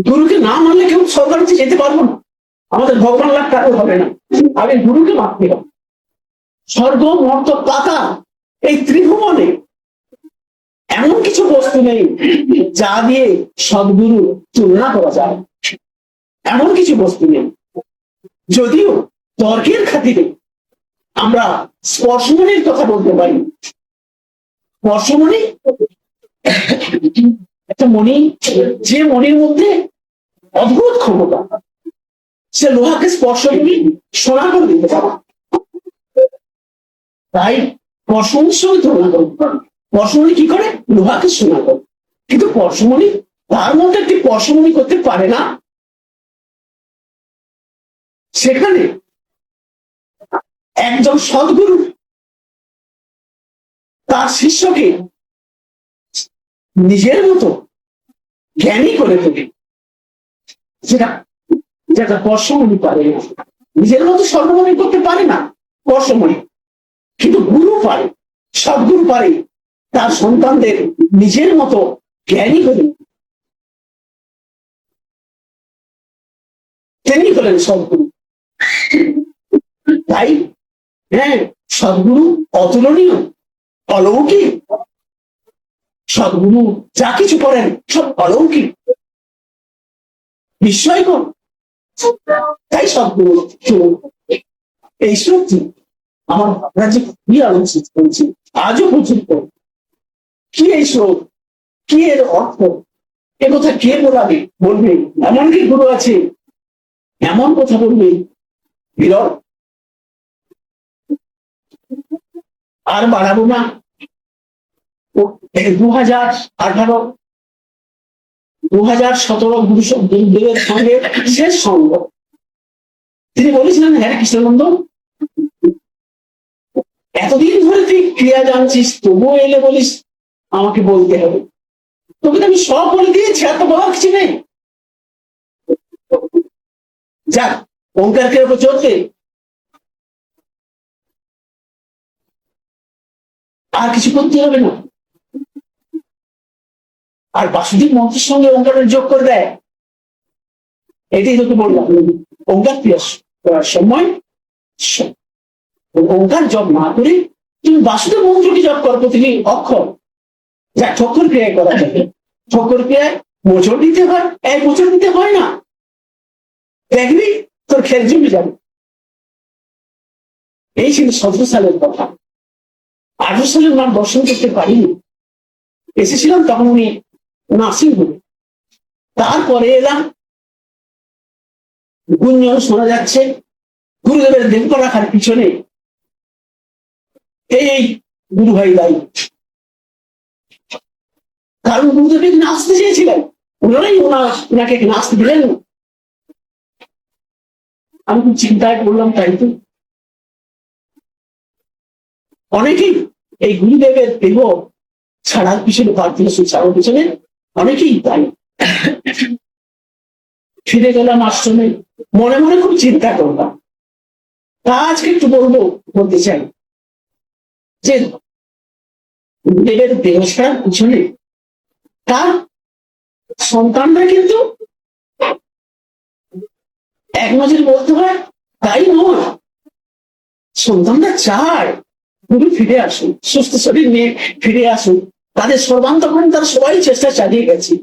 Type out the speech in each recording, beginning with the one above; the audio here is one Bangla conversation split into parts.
গুরুকে না মানলে কেউ স্বর্গে যেতে পারবো না, আমাদের ভগবান লাভ কারো হবে না, আগে গুরুকে মানতে হবে। স্বর্গ মর্ত পাতাল এই ত্রিভুবনে এমন কিছু বস্তু নেই যা দিয়ে সদ্গুরু তুলনা করা যায়, এমন কিছু বস্তু নেই। যদিও তর্কের খাতিরে আমরা স্পর্শমণির কথা বলতে পারি। স্পর্শমণি একটা মণি, যে মণির মধ্যে অদ্ভুত ক্ষমতা, সে লোহাকে স্পর্শ করে সোনা করে দিতে পারে। তাই পরশমণির সঙ্গে তুলনা করতে পারে। পরশমণি কি করে? লোহাকে সোনা করে। কিন্তু পরশমণি তার মধ্যে একটি পরশমণি করতে পারে না। সেখানে একজন সদ্গুরু তার শিষ্যকে নিজের মতো জ্ঞানী করে তোলে, যেটা যেটা পরশমণি পারে না। নিজের মতো সর্বমণি করতে পারে না পরশমণি, কিন্তু গুরু পারে, সদ্গুরু পারে তার সন্তানদের নিজের মতো জ্ঞানী করে। তিনি হলেন সদ্গুরু। তাই হ্যাঁ, সদ্গুরু অতুলনীয়, অলৌকিক। সদ্গুরু যা কিছু করেন সব অলৌকিক, বিস্ময়কর। তাই সদ্গুরু এই সত্যি আমার রাজ্যে কি আলোচিত করছি আজও পর্যন্ত। কি এই শ্লোক, কি এর অর্থ, এ কথা কে বলাবে, বলবে? এমন কি গুরু আছে এমন কথা বলবে? বিরল। আর বাড়াবো না। 2018 2017 গুরুদেবের সঙ্গে শেষ সঙ্গ। তিনি বলেছিলেন, হ্যাঁ কৃষ্ণানন্দ, এতদিন ধরে তুই ক্রিয়া জানছিস, তবুও এলে বলিস আমাকে বলতে হবে। তোকে তো আমি সব বলে দিয়েছি, এত বলার কিছু নেই। যাক, ওঙ্কারকে উপর চলতে আর কিছু করতে হবে না। আর বাসুদেব মন্ত্রের সঙ্গে ওঙ্কারের যোগ করে দেয়, এটাই তোকে বললাম। ওঙ্কার ক্রিয়া করার সময় ওঙ্কার জপ না করে তুমি বাসুদেব মন্ত্রকে জপ করো প্রতিটি অক্ষর। যা ঠক্কর ক্রিয়ায় করা যাবে, ঠক্কর ক্রিয়ায় মোচড় দিতে হয়, এক মোচড় দিতে হয় না, দেখবি তোর খেল জমে যাবে। এই ছিল 17 সালের কথা। 18 সালে ওনার দর্শন করতে পারিনি, এসেছিলাম তখন উনি নার্সিং হোমে। তারপরে এলাম, গুঞ্জন শোনা যাচ্ছে গুরুদেবের দেবতা রাখার পিছনে এই গুরু ভাই দায়ী। কারণ গুরুদেব এখানে আসতে চেয়েছিলেন, ওনারাই ওনাকে এখানে আসতে দিলেন না। আমি খুব চিন্তায় পড়লাম। তাই তো অনেকেই এই গুরুদেবের দেহ ছাড়ার পিছনে, পার্থিব ছাড়ার পিছনে অনেকেই তাই। ফিরে গেলাম আশ্রমে, মনে মনে খুব চিন্তা করলাম। তা আজকে একটু বলতে চাই যে গুরুদেবের দেহ ছাড়ার পিছনে তার সন্তানরা কিন্তু এক নজরে বলতে হয় তাই নয়। সন্তানরা চায় গুরু ফিরে আসুন, সুস্থ শরীর নিয়ে ফিরে আসুন। তাদের সর্বান্তকরণে তারা সবাই চেষ্টা চালিয়ে গেছে।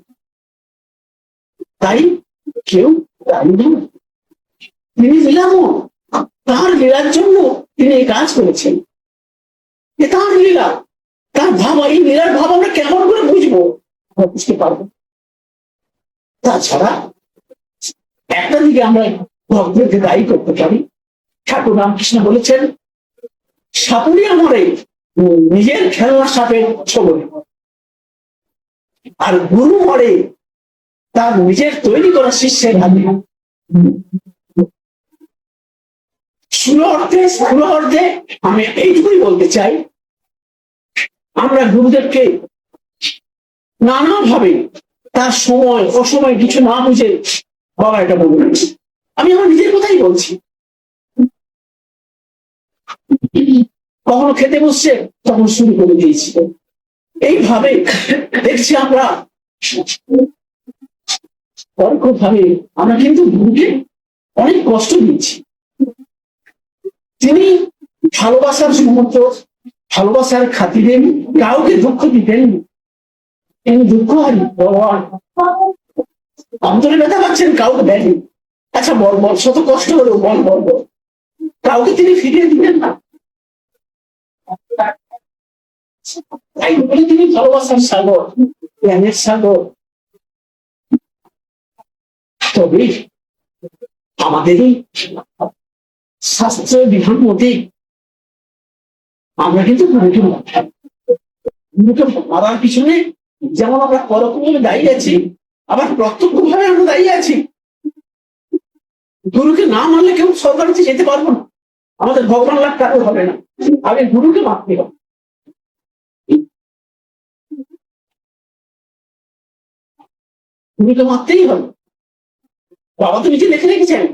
তাই কেউ দায়ী নয়, তিনি লীলাময়। তার লীলার জন্য তিনি এই কাজ করেছেন, এ তার লীলা, তার ভাব। এই লীলার ভাব আমরা কেমন করে বুঝবো? বুঝতে পারবো। তাছাড়া একটা দিকে আমরা ভক্তদেরকে দায়ী করতে পারি। ঠাকুর রামকৃষ্ণ বলেছেন, সাপুরি আমরে নিজের খেলনা সাপের ছবরে, আর গুরু মরে তার নিজের তৈরি করা শিষ্যের হাতে। স্থূল অর্থে আমি এইটুকুই বলতে চাই, আমরা গুরুদেবকে নানাভাবে তার সময় অসময় কিছু না বুঝে বাবা এটা বলবে। আমি আমার নিজের কথাই বলছি। কখনো খেতে বসছে তখন শুরু করে দিয়েছি। এইভাবে দেখছি আমরা পরোক্ষভাবে আমরা কিন্তু গুরুকে অনেক কষ্ট দিচ্ছি। তিনি ভালোবাসার সমুদ্র, ভালোবাসার খাতিরে কাউকে দুঃখ দিতেন। তিনি দুঃখহারী ভগবান, অন্তরে ব্যথা পাচ্ছেন, কাউকে দেয়নি। আচ্ছা বল বল, শত কষ্ট হলো, বল বল বল, কাউকে তিনি ফিরিয়ে দিতেন না। তাই বলে তিনি ভালোবাসার সাগর, জ্ঞানের সাগর। তবে আমাদের এই শাস্ত্র বিধান মতে আমরা কিন্তু গুরুকে মারার পিছনে যেমন আমরা পরোক্ষভাবে দায়ী আছি, আবার প্রত্যক্ষভাবে আমরা দায়ী আছি। গুরুকে না মানলে কেউ সরকার যেতে পারবো না, আমাদের ভগবান লাভ কারো হবে না। আগে গুরুকে মানতে হবে। গুরুকে মানতেই হবে। বাবা তো নিজে লিখে রেখেছেন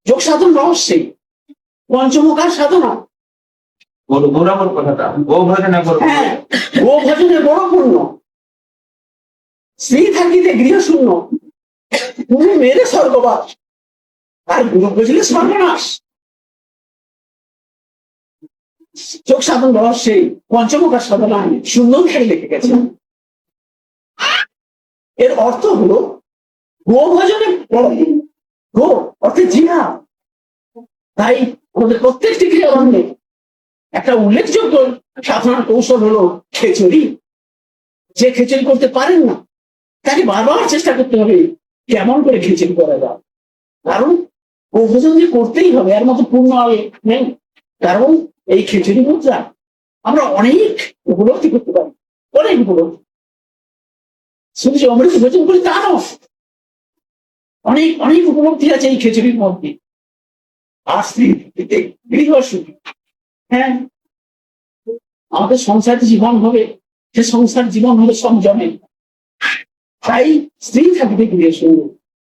যোগ সাধন রহস্যে পঞ্চমুখার সাধনা। হ্যাঁ, গো ভজনে বড় পূর্ণ, স্ত্রী থাকিতে গৃহ শূন্য, গুরু মেরে স্বর্গবাস, আর গুরু বুঝলে সর্বনাশ। যোগ সাধন রহস্যে পঞ্চমুখার সাধনা সুন্দর করে লিখে গেছে। এর অর্থ হলো গো ভজনে বড়, গো অর্থে জিহা। তাই আমাদের প্রত্যেকটি ক্রিয়াবন্ধে একটা উল্লেখযোগ্য সাধনার কৌশল হলো খেচুড়ি। যে খেচুড়ি করতে পারেন না তাকে বারবার চেষ্টা করতে হবে কেমন করে খেচুড়ি করা যায়। কারণ ও ভোজন যে করতেই হবে, এর মতো পূর্ণ নেই। কারণ এই খেচুড়ি মুদ্রা আমরা অনেক উপলব্ধি করতে পারি, অনেক উপলব্ধি। শুধু যে অমৃত ভোজন করি তা নয়, অনেক অনেক উপলব্ধি আছে এই খেচুড়ির মধ্যে। আর স্ত্রীতে গৃহ সুখ, হ্যাঁ, আমাদের সংসার জীবন হবে, সে সংসার জীবন হবে সংযমে। তাই স্ত্রী থাকবে গৃহ সুখ,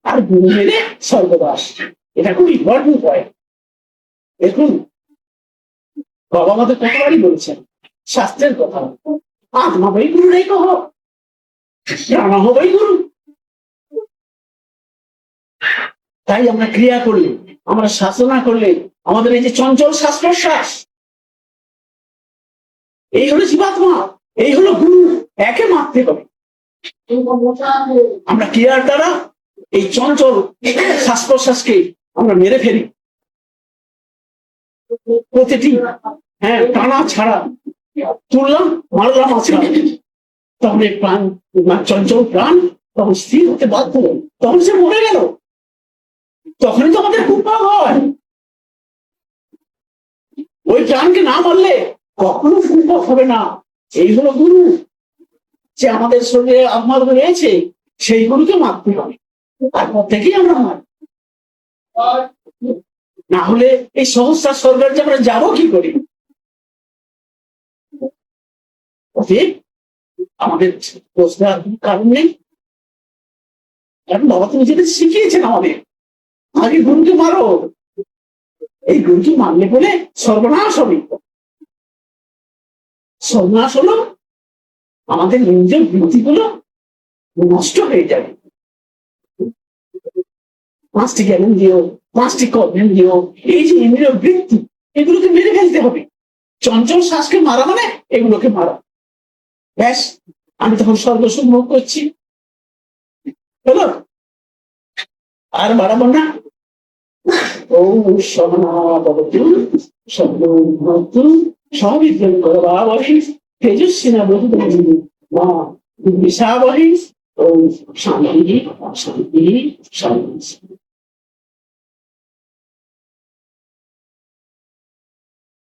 আর গুরু মেরে স্বর্গবাস। এটা খুব ইম্পর্টেন্ট পয়েন্ট। দেখুন বাবা আমাদের কতবারই বলেছেন শাস্ত্রের কথা, আত্মা বই গুরু নেই কহ, প্রাণ হবেই গুরু। তাই আমরা ক্রিয়া করলে, আমরা সাধনা করলে, আমাদের এই যে চঞ্চল শ্বাস প্রশ্বাস, এই হলো জীবাত্মা, এই হলো গুরু, একে মারতে হবে। আমরা ক্রিয়ার দ্বারা এই চঞ্চল শ্বাস প্রশ্বাসকে আমরা মেরে ফেলি। প্রতিটি হ্যাঁ টানা ছাড়া তুললাম, মারলাম, আছড়া, তখন এই প্রাণ, চঞ্চল প্রাণ তখন স্থির হতে বাধ্য, তখন সে মরে গেল। তখনই তো আমাদের খুব ভাব হয়। ওই প্রাণকে না মারলে কখনো ফুটবল হবে না। এই হলো গুরু, যে আমাদের শরীরে আত্মার রয়েছে, সেই গুরুকে মারতে হবে। তারপর থেকেই আমরা মারি, না হলে এই সহস্রার স্বর্গের যে আমরা যাবো কি করি? আমাদের প্রশ্নের কারণ নেই, কারণ বাবা তুমি যেটা শিখিয়েছেন আমাদের, আগে গুরুকে মারো। এই গুরুকে মানলে বলে সর্বনাশ হবে। সর্বনাশ হলো আমাদের নিজের বৃত্তিগুলো নষ্ট হয়ে যাবে। 5টি জ্ঞান দিও, 5টি কর্মেন দিও, এই যে ইন্দ্রিয় বৃত্তি, এগুলোকে মেরে ফেলতে হবে। চঞ্চল শ্বাসকে মারা মানে এগুলোকে মারা। ব্যাস, আমি তখন স্বর্গসুখ ভোগ করছি। হলো, আর বাড়াবো না। ওম সহনাবতু সর্বভূতু সবিদ্যং করবাবহি তেজস্বিনা বধূ মা বিদ্বিষাবহি। ওম শান্তি শান্তি শান্তি।